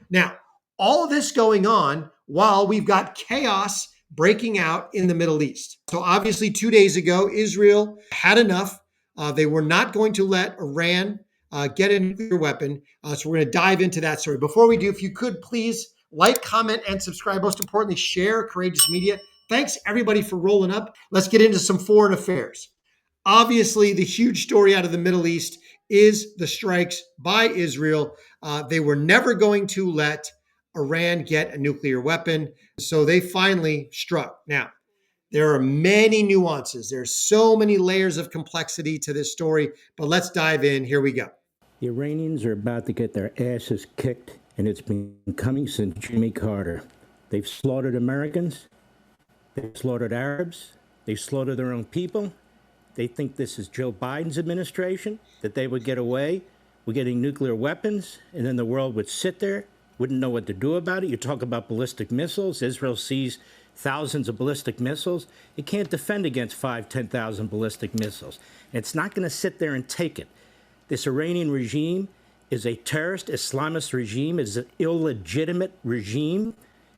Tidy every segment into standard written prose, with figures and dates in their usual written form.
Now, all of this going on while we've got chaos breaking out in the Middle East. So obviously 2 days ago, Israel had enough. They were not going to let Iran get a nuclear weapon. So we're going to dive into that story. Before we do, if you could please like, comment, and subscribe. Most importantly, share Courageous Media. Thanks everybody for rolling up. Let's get into some foreign affairs. Obviously, the huge story out of the Middle East is the strikes by Israel. They were never going to let Iran get a nuclear weapon, so they finally struck. Now, there are many nuances. There's so many layers of complexity to this story, but let's dive in. Here we go. The Iranians are about to get their asses kicked, and it's been coming since Jimmy Carter. They've slaughtered Americans. They've slaughtered Arabs. They've slaughtered their own people. They think this is Joe Biden's administration, that they would get away with getting nuclear weapons, and then the world would sit there, wouldn't know what to do about it. You talk about ballistic missiles. Israel sees thousands of ballistic missiles. It can't defend against 10,000 ballistic missiles. And it's not going to sit there and take it. This Iranian regime is a terrorist Islamist regime. It is an illegitimate regime.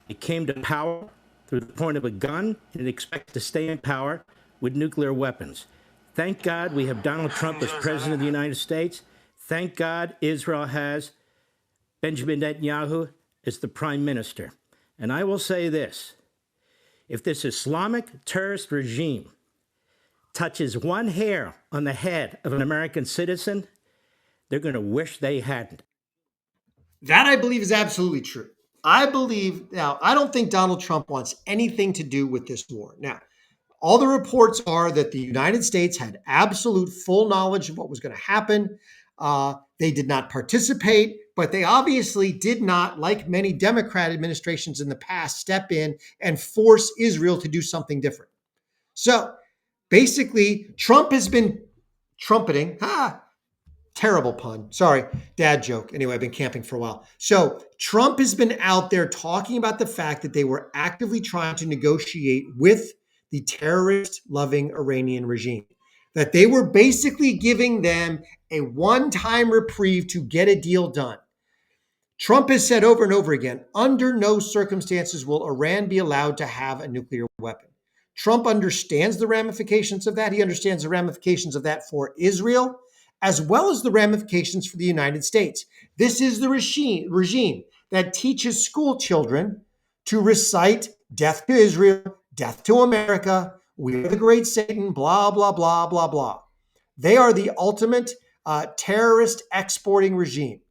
It came to power through the point of a gun, and it expects to stay in power with nuclear weapons. Thank God we have Donald Trump as president of the United States. Thank God Israel has Benjamin Netanyahu as the prime minister. And I will say this, if this Islamic terrorist regime touches one hair on the head of an American citizen, they're going to wish they hadn't. That I believe is absolutely true. I don't think Donald Trump wants anything to do with this war. Now, all the reports are that the United States had absolute full knowledge of what was going to happen. They did not participate, but they obviously did not, like many Democrat administrations in the past, step in and force Israel to do something different. So basically, Trump has been trumpeting, terrible pun. Sorry, dad joke. Anyway, I've been camping for a while. So Trump has been out there talking about the fact that they were actively trying to negotiate with the terrorist-loving Iranian regime, that they were basically giving them a one-time reprieve to get a deal done. Trump has said over and over again, under no circumstances will Iran be allowed to have a nuclear weapon. Trump understands the ramifications of that. He understands the ramifications of that for Israel, as well as the ramifications for the United States. This is the regime that teaches school children to recite death to Israel, death to America, we are the great Satan, blah, blah, blah, blah, blah. They are the ultimate terrorist exporting regime.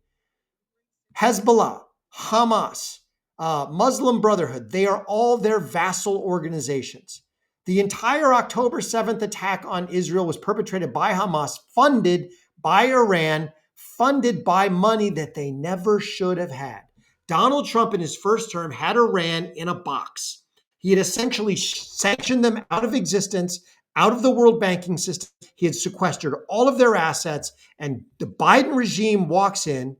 Hezbollah, Hamas, Muslim Brotherhood, they are all their vassal organizations. The entire October 7th attack on Israel was perpetrated by Hamas, funded by Iran, funded by money that they never should have had. Donald Trump in his first term had Iran in a box. He had essentially sanctioned them out of existence, out of the world banking system. He had sequestered all of their assets, and the Biden regime walks in,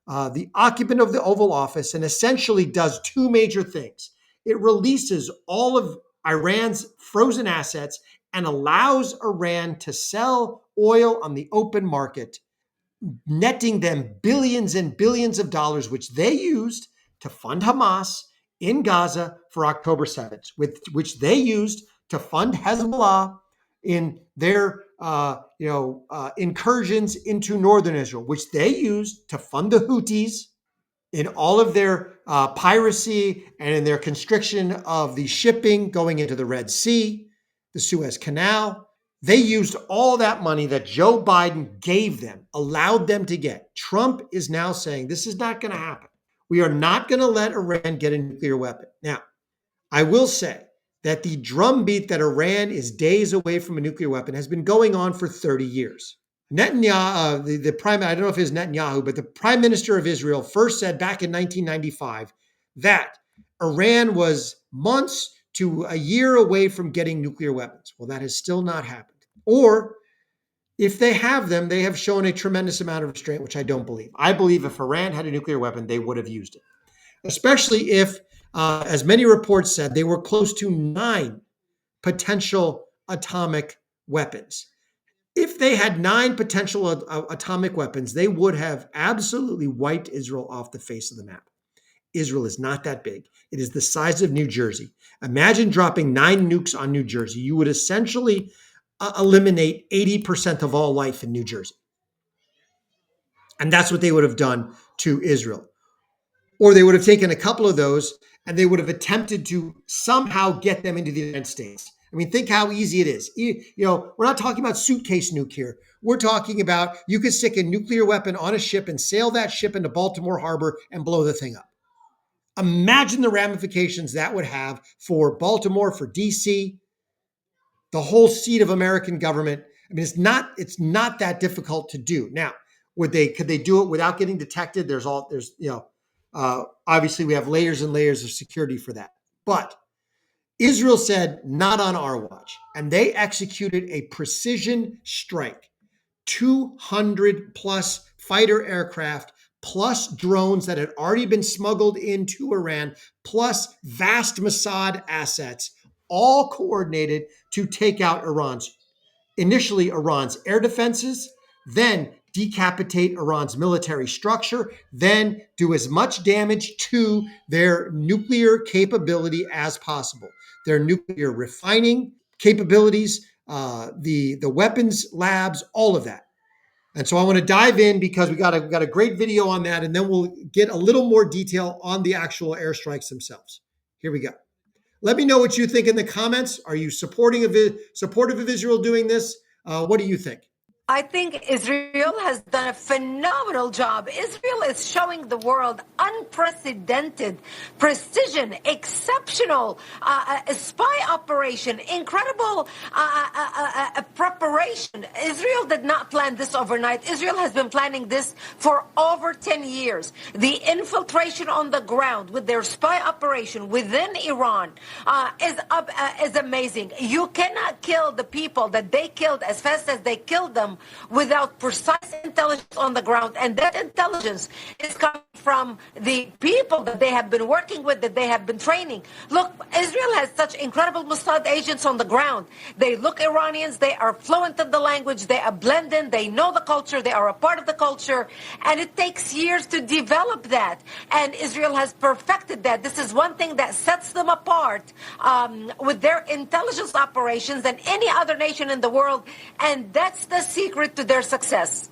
the occupant of the Oval Office, and essentially does two major things. It releases all of Iran's frozen assets and allows Iran to sell oil on the open market, netting them billions and billions of dollars, which they used to fund Hamas in Gaza for October 7th, which they used to fund Hezbollah in their incursions into northern Israel, which they used to fund the Houthis in all of their piracy and in their constriction of the shipping going into the Red Sea, the Suez Canal. They used all that money that Joe Biden gave them, allowed them to get. Trump is now saying this is not going to happen. We are not going to let Iran get a nuclear weapon. Now, I will say that the drumbeat that Iran is days away from a nuclear weapon has been going on for 30 years. Netanyahu, the prime, I don't know if it's Netanyahu, but the prime minister of Israel first said back in 1995 that Iran was months to a year away from getting nuclear weapons. Well, that has still not happened. Or if they have them, they have shown a tremendous amount of restraint, which I don't believe. I believe if Iran had a nuclear weapon, they would have used it, especially if, as many reports said, they were close to 9 potential atomic weapons. If they had 9 potential atomic weapons, they would have absolutely wiped Israel off the face of the map. Israel is not that big. It is the size of New Jersey. Imagine dropping 9 nukes on New Jersey. You would essentially eliminate 80% of all life in New Jersey. And that's what they would have done to Israel. Or they would have taken a couple of those and they would have attempted to somehow get them into the United States. I mean, think how easy it is. We're not talking about suitcase nuke here. We're talking about you could stick a nuclear weapon on a ship and sail that ship into Baltimore Harbor and blow the thing up. Imagine the ramifications that would have for Baltimore, for DC, the whole seat of American government. I mean, it's not that difficult to do. Now, could they do it without getting detected? Obviously we have layers and layers of security for that. But Israel said, not on our watch. And they executed a precision strike, 200 plus fighter aircraft, plus drones that had already been smuggled into Iran, plus vast Mossad assets, all coordinated to take out initially Iran's air defenses, then decapitate Iran's military structure, then do as much damage to their nuclear capability as possible, their nuclear refining capabilities, the weapons labs, all of that. And so I want to dive in because we got a great video on that, and then we'll get a little more detail on the actual airstrikes themselves. Here we go. Let me know what you think in the comments. Are you supportive of Israel doing this? What do you think? I think Israel has done a phenomenal job. Israel is showing the world unprecedented precision, exceptional spy operation, incredible preparation. Israel did not plan this overnight. Israel has been planning this for over 10 years. The infiltration on the ground with their spy operation within Iran is amazing. You cannot kill the people that they killed as fast as they killed them without precise intelligence on the ground. And that intelligence is coming from the people that they have been working with, that they have been training. Look, Israel has such incredible Mossad agents on the ground. They look Iranians, they are fluent in the language, they are blended, they know the culture, they are a part of the culture, and it takes years to develop that. And Israel has perfected that. This is one thing that sets them apart with their intelligence operations than any other nation in the world, and that's the secret to their success.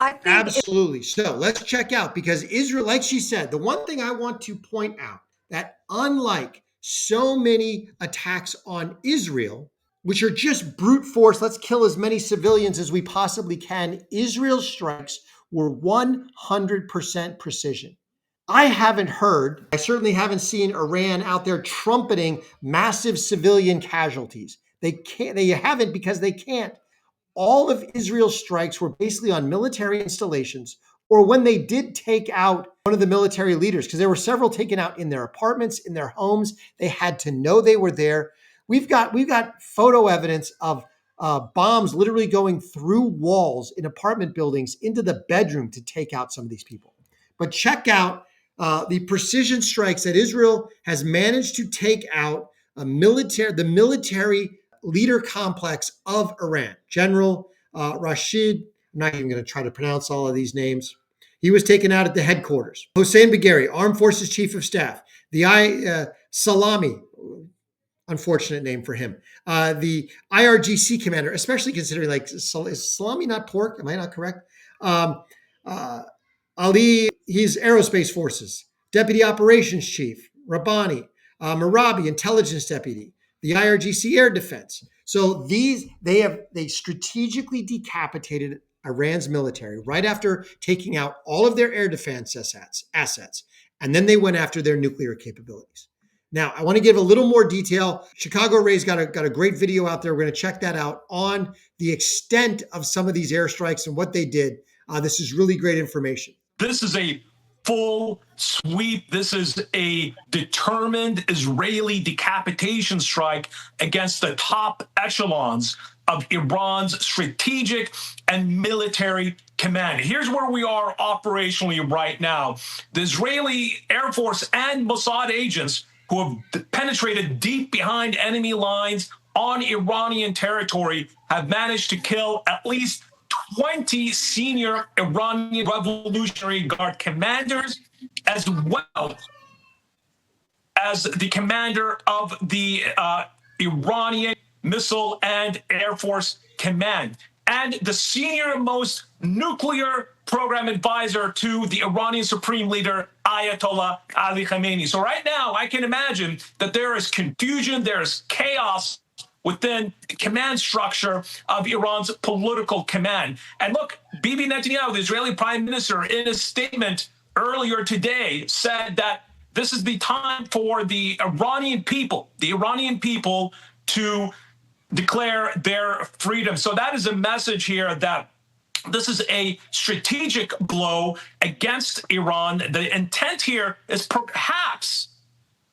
I think absolutely. So let's check out, because Israel, like she said, the one thing I want to point out that unlike so many attacks on Israel, which are just brute force, let's kill as many civilians as we possibly can, Israel's strikes were 100% precision. I certainly haven't seen Iran out there trumpeting massive civilian casualties. They haven't because they can't. All of Israel's strikes were basically on military installations, or when they did take out one of the military leaders, because there were several taken out in their apartments, in their homes. They had to know they were there. We've got photo evidence of bombs literally going through walls in apartment buildings into the bedroom to take out some of these people. But check out the precision strikes that Israel has managed to take out the military leader complex of Iran. General Rashid, I'm not even going to try to pronounce all of these names. He was taken out at the headquarters. Hossein Bagheri, Armed Forces Chief of Staff. The Salami, unfortunate name for him. The IRGC commander, especially considering, like, is salami not pork? Am I not correct? Ali, he's Aerospace Forces. Deputy Operations Chief, Rabbani. Marabi, Intelligence Deputy. The IRGC Air Defense. So they strategically decapitated Iran's military right after taking out all of their air defense assets, and then they went after their nuclear capabilities. Now, I want to give a little more detail. Chicago Ray's got a great video out there. We're going to check that out on the extent of some of these airstrikes and what they did. This is really great information. This is a full sweep. This is a determined Israeli decapitation strike against the top echelons of Iran's strategic and military command. Here's where we are operationally right now. The Israeli Air Force and Mossad agents who have penetrated deep behind enemy lines on Iranian territory have managed to kill at least 20 senior Iranian Revolutionary Guard commanders, as well as the commander of the Iranian Missile and Air Force Command and the senior most nuclear program advisor to the Iranian Supreme Leader, Ayatollah Ali Khamenei. So right now, I can imagine that there is confusion, there is chaos within the command structure of Iran's political command. And look, Bibi Netanyahu, the Israeli prime minister, in a statement earlier today said that this is the time for the Iranian people to declare their freedom. So that is a message here that this is a strategic blow against Iran. The intent here is perhaps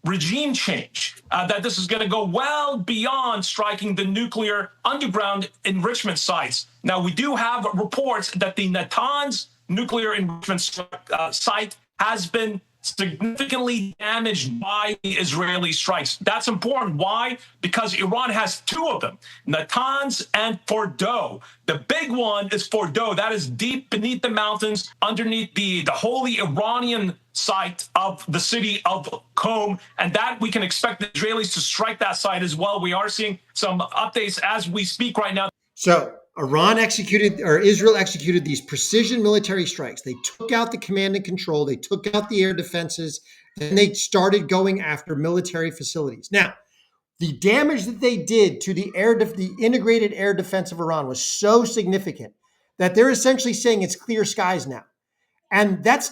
regime change, that this is going to go well beyond striking the nuclear underground enrichment sites. Now, we do have reports that the Natanz nuclear enrichment site has been significantly damaged by the Israeli strikes. That's important. Why? Because Iran has two of them, Natanz and Fordow. The big one is Fordow. That is deep beneath the mountains, underneath the holy Iranian site of the city of Qom, and that we can expect the Israelis to strike that site as well. We are seeing some updates as we speak right now. So Israel executed these precision military strikes. They took out the command and control. They took out the air defenses. Then they started going after military facilities. Now, the damage that they did to the integrated air defense of Iran was so significant that they're essentially saying it's clear skies now. And this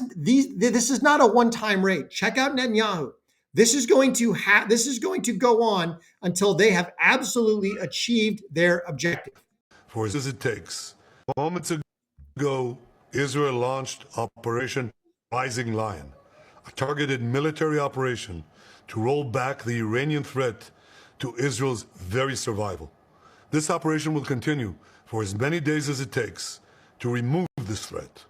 is not a one-time raid. Check out Netanyahu. This is going to go on until they have absolutely achieved their objective. For as it takes. Moments ago, Israel launched Operation Rising Lion, a targeted military operation to roll back the Iranian threat to Israel's very survival. This operation will continue for as many days as it takes to remove this threat.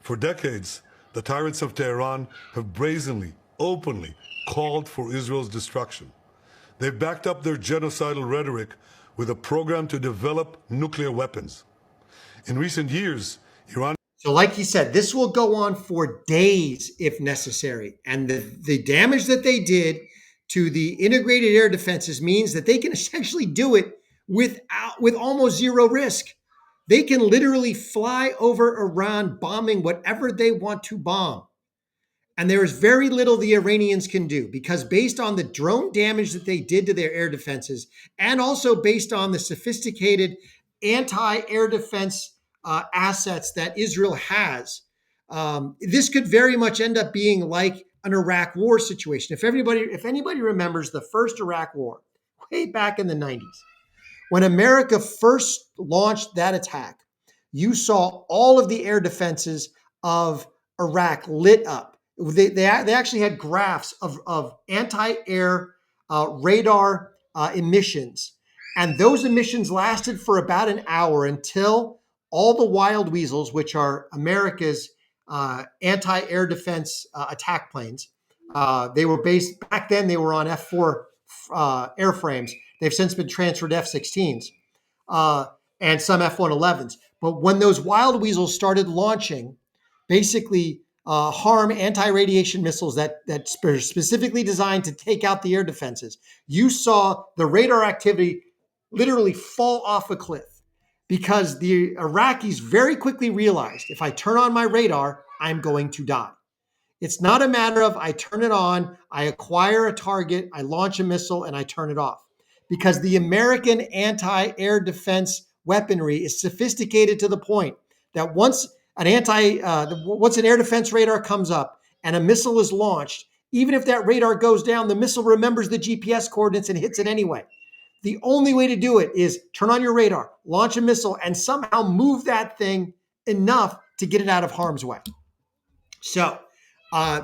For decades, the tyrants of Tehran have brazenly, openly called for Israel's destruction. They've backed up their genocidal rhetoric with a program to develop nuclear weapons. In recent years, Iran... So like he said, this will go on for days if necessary. And the damage that they did to the integrated air defenses means that they can essentially do it with almost zero risk. They can literally fly over Iran bombing whatever they want to bomb. And there is very little the Iranians can do because based on the drone damage that they did to their air defenses and also based on the sophisticated anti-air defense assets that Israel has, this could very much end up being like an Iraq war situation. If anybody remembers the first Iraq war way back in the 90s, when America first launched that attack, you saw all of the air defenses of Iraq lit up. They actually had graphs of anti-air radar emissions. And those emissions lasted for about an hour until all the wild weasels, which are America's anti-air defense attack planes, they were based, back then they were on F-4 airframes. They've since been transferred to F-16s and some F-111s. But when those wild weasels started launching, basically harm anti-radiation missiles that are specifically designed to take out the air defenses, you saw the radar activity literally fall off a cliff because the Iraqis very quickly realized if I turn on my radar, I'm going to die. It's not a matter of I turn it on, I acquire a target, I launch a missile, and I turn it off. Because the American anti-air defense weaponry is sophisticated to the point that once an air defense radar comes up and a missile is launched, even if that radar goes down, the missile remembers the GPS coordinates and hits it anyway. The only way to do it is turn on your radar, launch a missile, and somehow move that thing enough to get it out of harm's way. So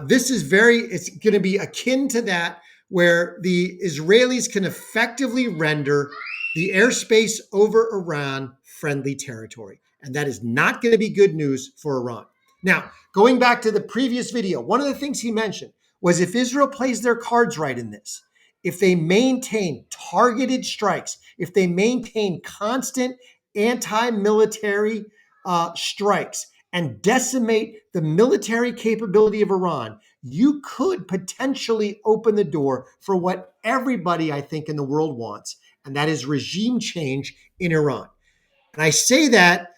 this is it's going to be akin to that, where the Israelis can effectively render the airspace over Iran friendly territory. And that is not going to be good news for Iran. Now, going back to the previous video, one of the things he mentioned was if Israel plays their cards right in this, if they maintain targeted strikes, if they maintain constant anti-military strikes, and decimate the military capability of Iran, you could potentially open the door for what everybody, I think, in the world wants, and that is regime change in Iran. And I say that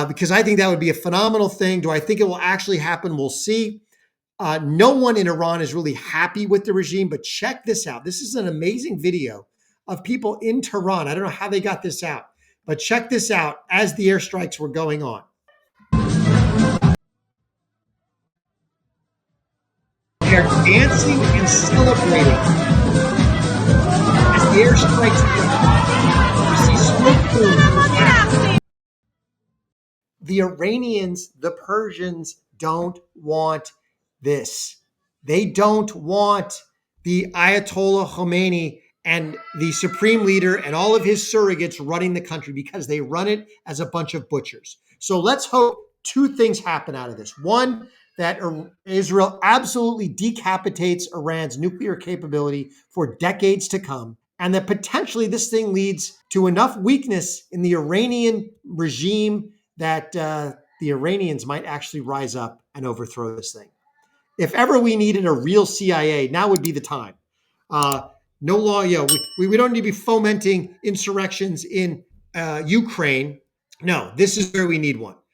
because I think that would be a phenomenal thing. Do I think it will actually happen? We'll see. No one in Iran is really happy with the regime, but check this out. This is an amazing video of people in Tehran. I don't know how they got this out, but check this out as the airstrikes were going on. They're dancing and celebrating as the airstrikes hit. You see smoke plumes. The Iranians, the Persians don't want this. They don't want the Ayatollah Khomeini and the supreme leader and all of his surrogates running the country because they run it as a bunch of butchers. So let's hope two things happen out of this. One, that Israel absolutely decapitates Iran's nuclear capability for decades to come, and that potentially this thing leads to enough weakness in the Iranian regime that the Iranians might actually rise up and overthrow this thing. If ever we needed a real CIA, now would be the time. No law, we don't need to be fomenting insurrections in Ukraine. No, this is where we need one.